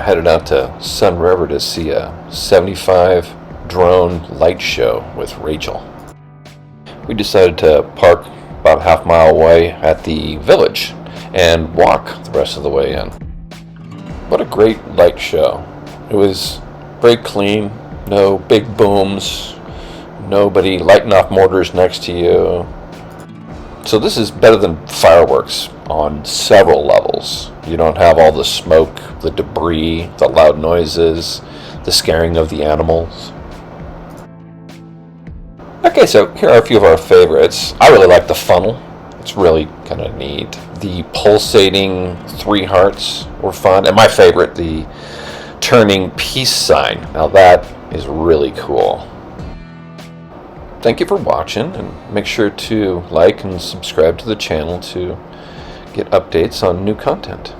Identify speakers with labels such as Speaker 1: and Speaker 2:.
Speaker 1: headed out to Sunriver to see a 75 drone light show with Rachel. We decided to park about a half mile away at the village and walk the rest of the way in. What a great light show. It was very clean, no big booms, nobody lighting off mortars next to you. So this is better than fireworks on several levels. You don't have all the smoke, the debris, the loud noises, the scaring of the animals. Okay, so here are a few of our favorites. I really like the funnel. It's really kind of neat. The pulsating 3 hearts were fun. And my favorite, the turning peace sign. Now that is really cool. Thank you for watching, and make sure to like and subscribe to the channel to get updates on new content.